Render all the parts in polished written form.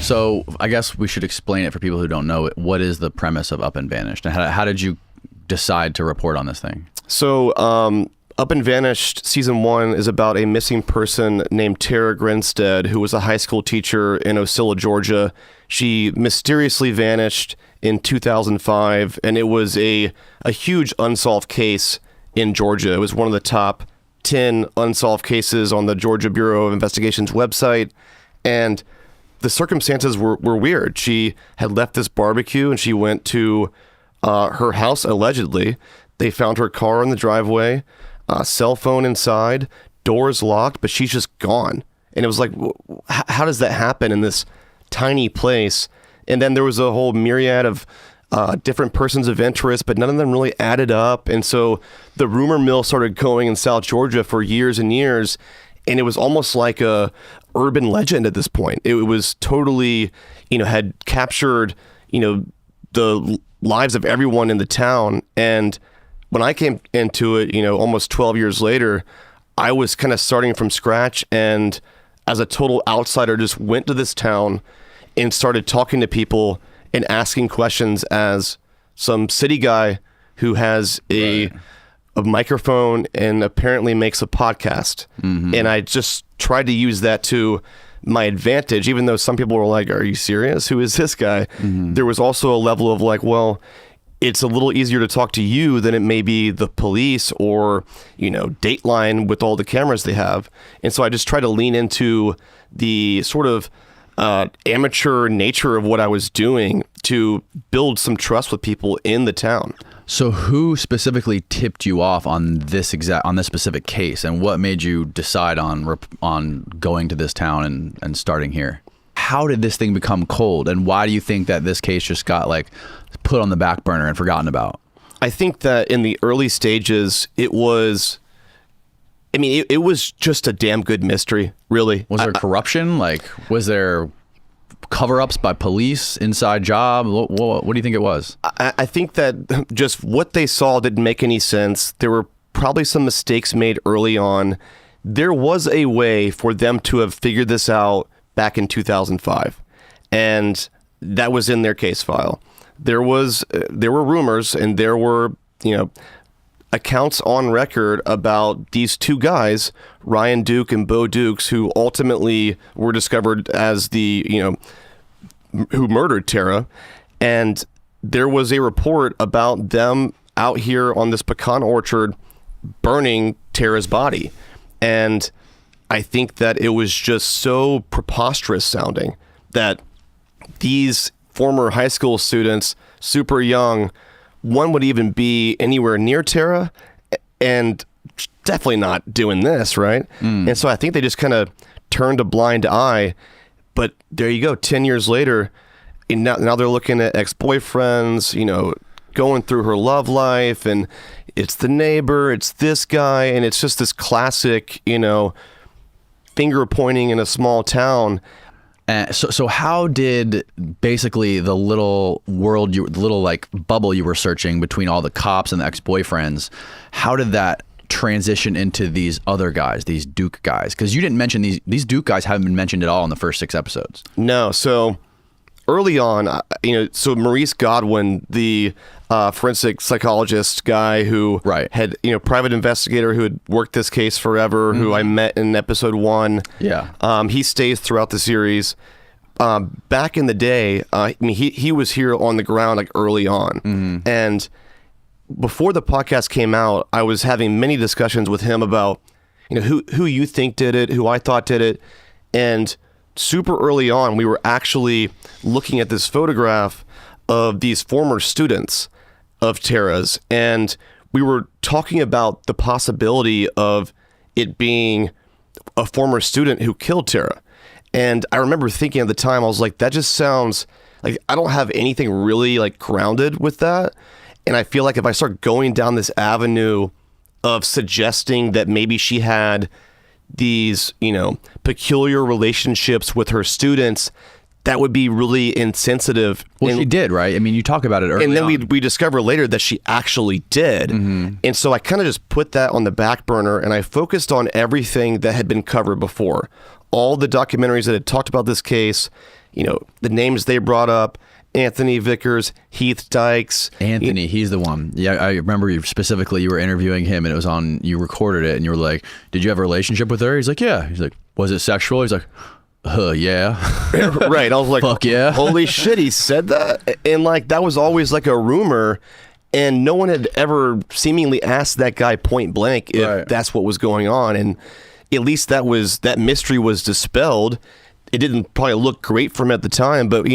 So I guess we should explain it for people who don't know it. What is the premise of Up and Vanished, and how did you decide to report on this thing? So Up and Vanished season 1 is about a missing person named Tara Grinstead, who was a high school teacher in Ocilla, Georgia. She mysteriously vanished in 2005, and it was a huge unsolved case in Georgia. It was one of the top 10 unsolved cases on the Georgia Bureau of Investigation's website, and the circumstances were weird. She had left this barbecue and she went to her house, allegedly. They found her car in the driveway, cell phone inside, doors locked, but she's just gone. And it was like, how does that happen in this tiny place? And then there was a whole myriad of different persons of interest, but none of them really added up. And so the rumor mill started going in South Georgia for years and years. And it was almost like a urban legend at this point. It was totally, had captured, the lives of everyone in the town. And when I came into it, almost 12 years later, I was kind of starting from scratch, and as a total outsider, just went to this town and started talking to people and asking questions as some city guy who has a microphone and apparently makes a podcast. Mm-hmm. And I just tried to use that to my advantage, even though some people were like, are you serious? Who is this guy? Mm-hmm. There was also a level of like, well, it's a little easier to talk to you than it may be the police or, Dateline with all the cameras they have. And so I just try to lean into the sort of amateur nature of what I was doing to build some trust with people in the town. So who specifically tipped you off on this specific case, and what made you decide on going to this town and starting here? How did this thing become cold, and why do you think that this case just got put on the back burner and forgotten about? I think that in the early stages, it was just a damn good mystery, really. Was there corruption? Was there cover-ups by police, inside job? What do you think it was? I think that just what they saw didn't make any sense. There were probably some mistakes made early on. There was a way for them to have figured this out back in 2005, and that was in their case file. There were rumors, and there were accounts on record about these two guys, Ryan Duke and Bo Dukes, who ultimately were discovered as who murdered Tara. And there was a report about them out here on this pecan orchard burning Tara's body. And I think that it was just so preposterous sounding that these former high school students, super young, one would even be anywhere near Tara and definitely not doing this, right? And so I think they just kind of turned a blind eye. But there you go, 10 years later, and now they're looking at ex-boyfriends, going through her love life, and it's the neighbor, it's this guy, and it's just this classic, finger pointing in a small town. So how did basically the little world, the little bubble you were searching between all the cops and the ex-boyfriends, how did that transition into these other guys, these Duke guys? Because you didn't mention these Duke guys haven't been mentioned at all in the first 6 episodes. No. So early on, so Maurice Godwin, the forensic psychologist guy who had, private investigator who had worked this case forever, who I met in episode 1. Yeah. He stays throughout the series. Back in the day, he was here on the ground early on. Mm-hmm. And before the podcast came out, I was having many discussions with him about, who you think did it, who I thought did it. And super early on, we were actually looking at this photograph of these former students of Tara's, and we were talking about the possibility of it being a former student who killed Tara. And I remember thinking at the time, I was like, that just sounds like I don't have anything really grounded with that. And I feel like if I start going down this avenue of suggesting that maybe she had these, peculiar relationships with her students, that would be really insensitive. Well, she did, right? I mean, you talk about it early on. And then we discover later that she actually did. Mm-hmm. And so I kind of just put that on the back burner, and I focused on everything that had been covered before. all the documentaries that had talked about this case, the names they brought up, Anthony Vickers, Heath Dykes. Anthony, he's the one. Yeah, I remember you were interviewing him, and it was on, you recorded it, and you were like, did you have a relationship with her? He's like, yeah. He's like, was it sexual? He's like, yeah. Right. I was like, fuck yeah. Holy shit, he said that? And like, that was always like a rumor, and no one had ever seemingly asked that guy point blank if that's what was going on. And at least that mystery was dispelled. It didn't probably look great for him at the time, but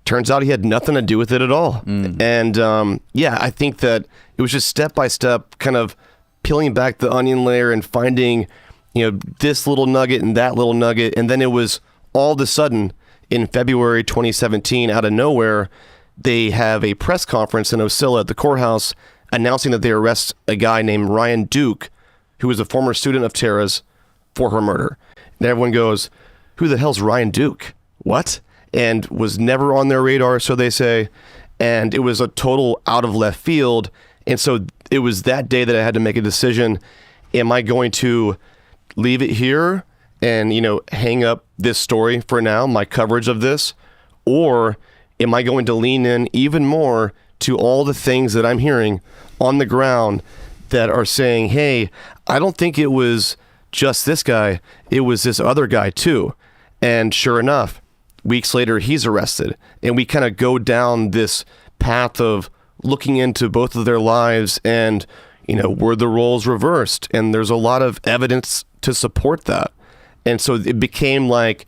turns out he had nothing to do with it at all. And I think that it was just step by step, kind of peeling back the onion layer and finding, this little nugget and that little nugget. And then it was all of a sudden in February 2017, out of nowhere, they have a press conference in Ocilla at the courthouse announcing that they arrest a guy named Ryan Duke, who was a former student of Tara's, for her murder. And everyone goes, who the hell's Ryan Duke? What? And was never on their radar, so they say. And it was a total out of left field. And so it was that day that I had to make a decision. Am I going to leave it here and, hang up this story for now, my coverage of this? Or am I going to lean in even more to all the things that I'm hearing on the ground that are saying, hey, I don't think it was just this guy. It was this other guy too. And sure enough, weeks later, he's arrested. And we kind of go down this path of looking into both of their lives and, were the roles reversed? And there's a lot of evidence to support that. And so it became like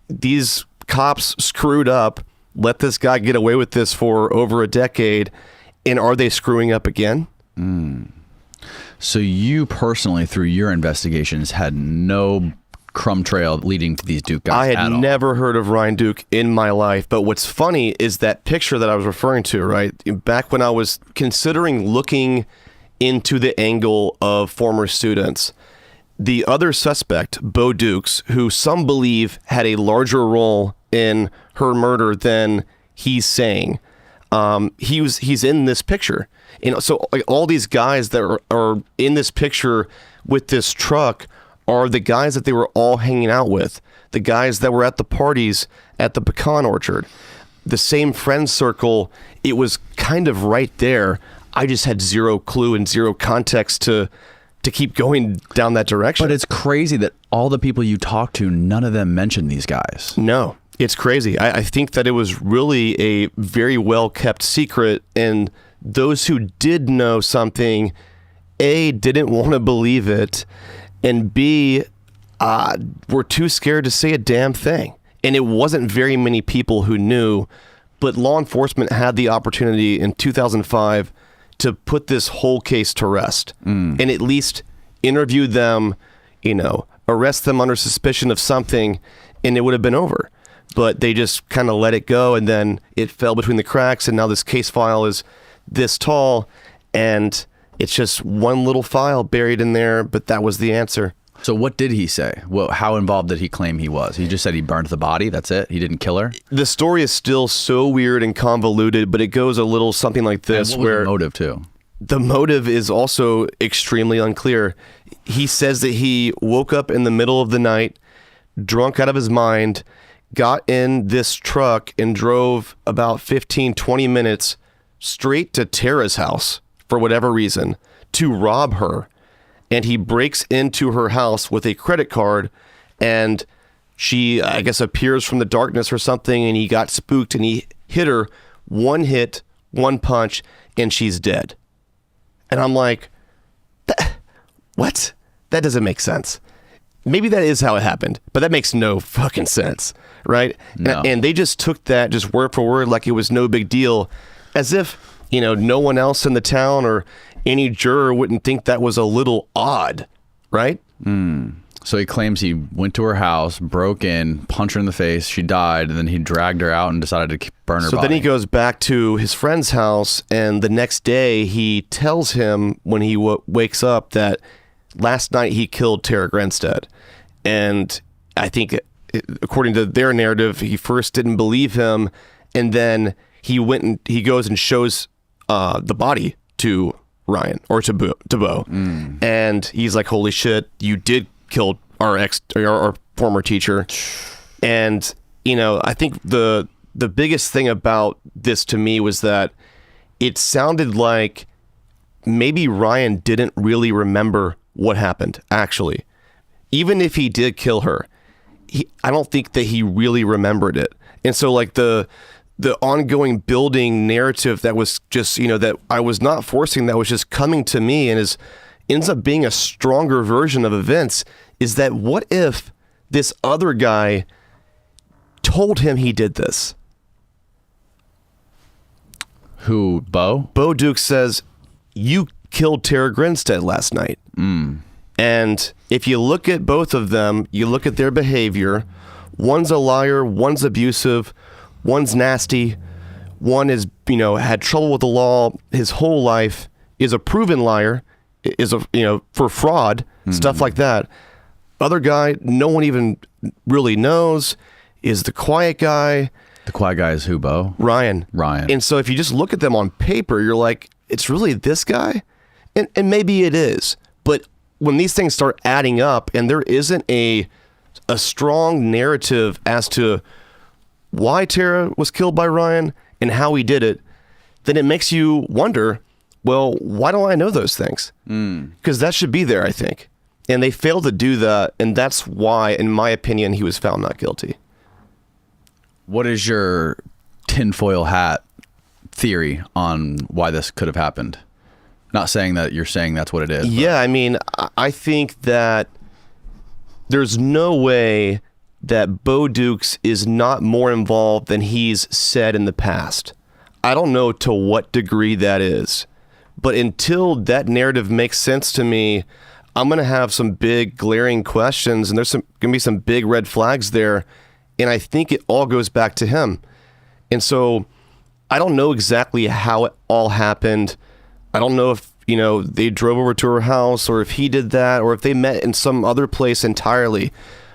these cops screwed up, let this guy get away with this for over a decade. And are they screwing up again? So you personally, through your investigations, had no crumb trail leading to these Duke guys. I had never heard of Ryan Duke in my life, but what's funny is that picture that I was referring to, right? Back when I was considering looking into the angle of former students, the other suspect, Bo Dukes, who some believe had a larger role in her murder than he's saying, he's in this picture. So like all these guys that are in this picture with this truck are the guys that they were all hanging out with, the guys that were at the parties at the pecan orchard, the same friend circle. It was kind of right there. I just had zero clue and zero context to keep going down that direction. But it's crazy that all the people you talk to, none of them mention these guys. No, it's crazy. I think that it was really a very well kept secret, and those who did know something, A, didn't want to believe it, and B, were too scared to say a damn thing. And it wasn't very many people who knew, but law enforcement had the opportunity in 2005 to put this whole case to rest and at least interview them, arrest them under suspicion of something, and it would have been over. But they just kind of let it go, and then it fell between the cracks, and now this case file is this tall, and it's just one little file buried in there, but that was the answer. So what did he say? Well, how involved did he claim he was? He just said he burned the body. That's it? He didn't kill her? The story is still so weird and convoluted, but it goes a little something like this. And what was the motive too? The motive is also extremely unclear. He says that he woke up in the middle of the night, drunk out of his mind, got in this truck and drove about 15, 20 minutes straight to Tara's house for whatever reason to rob her. And he breaks into her house with a credit card, and she, I guess, appears from the darkness or something, and he got spooked and he hit her one hit, one punch, and she's dead. And I'm like, what? That doesn't make sense. Maybe that is how it happened, but that makes no fucking sense, right? No. And they just took that just word for word like it was no big deal, as if, no one else in the town or any juror wouldn't think that was a little odd, right? So he claims he went to her house, broke in, punched her in the face, she died, and then he dragged her out and decided to burn her body. So then he goes back to his friend's house, and the next day he tells him when he wakes up that last night he killed Tara Grinstead. And I think, according to their narrative, he first didn't believe him, and then he goes and shows the body to Ryan or to Bo. And he's like, holy shit, you did kill our former teacher. And, you know, I think the biggest thing about this to me was that it sounded like maybe Ryan didn't really remember what happened, actually. Even if he did kill her, I don't think that he really remembered it. And so, like, the ongoing building narrative that was just, you know, that I was not forcing, that was just coming to me and ends up being a stronger version of events, is that what if this other guy told him he did this? Who, Bo? Bo Duke says, you killed Tara Grinstead last night. And if you look at both of them, you look at their behavior, one's a liar, one's abusive, one's nasty, one is, you know, had trouble with the law his whole life, is a proven liar, is a, you know, for fraud, stuff like that. Other guy, no one even really knows, is the quiet guy. The quiet guy is who, Bo? Ryan. Ryan. And so if you just look at them on paper, you're like, it's really this guy? And maybe it is. But when these things start adding up and there isn't a strong narrative as to why Tara was killed by Ryan and how he did it, then it makes you wonder, well, why don't I know those things? Because that should be there, I think. And they failed to do that, and that's why, in my opinion, he was found not guilty. What is your tinfoil hat theory on why this could have happened? Not saying that you're saying that's what it is. Yeah, I mean, I think that there's no way that Bo Dukes is not more involved than he's said in the past. I don't know to what degree that is. But until that narrative makes sense to me, I'm going to have some big glaring questions, and there's going to be some big red flags there. And I think it all goes back to him. And so I don't know exactly how it all happened. I don't know if, you know, they drove over to her house or if he did that or if they met in some other place entirely.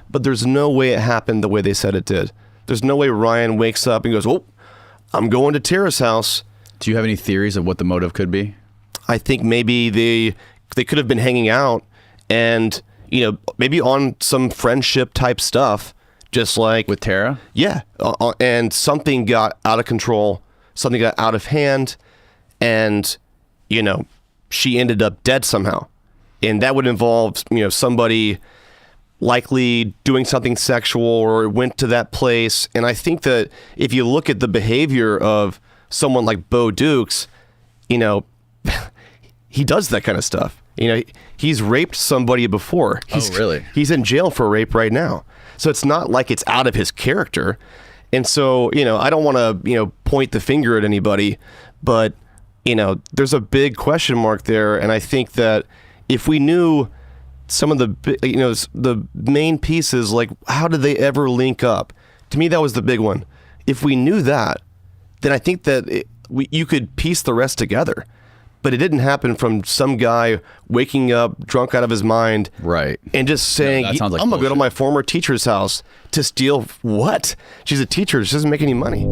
But there's no way it happened the way they said it did. There's no way Ryan wakes up and goes, oh, I'm going to Tara's house. Do you have any theories of what the motive could be? I think maybe they could have been hanging out and, you know, maybe on some friendship type stuff. Just like with Tara? Yeah. And something got out of control. Something got out of hand. And, you know, she ended up dead somehow. And that would involve, you know, somebody likely doing something sexual or went to that place. And I think that if you look at the behavior of someone like Bo Dukes, you know, he does that kind of stuff. You know, he's raped somebody before. Oh, really? He's in jail for rape right now. So it's not like it's out of his character. And so, you know, I don't want to, you know, point the finger at anybody, but, you know, there's a big question mark there. And I think that if we knew some of the, you know, the main pieces, like how did they ever link up? To me, that was the big one. If we knew that, then I think that you could piece the rest together. But it didn't happen from some guy waking up drunk out of his mind, right? And just saying, that sounds like I'm going to go bullshit. to my former teacher's house to steal what? She's a teacher. She doesn't make any money.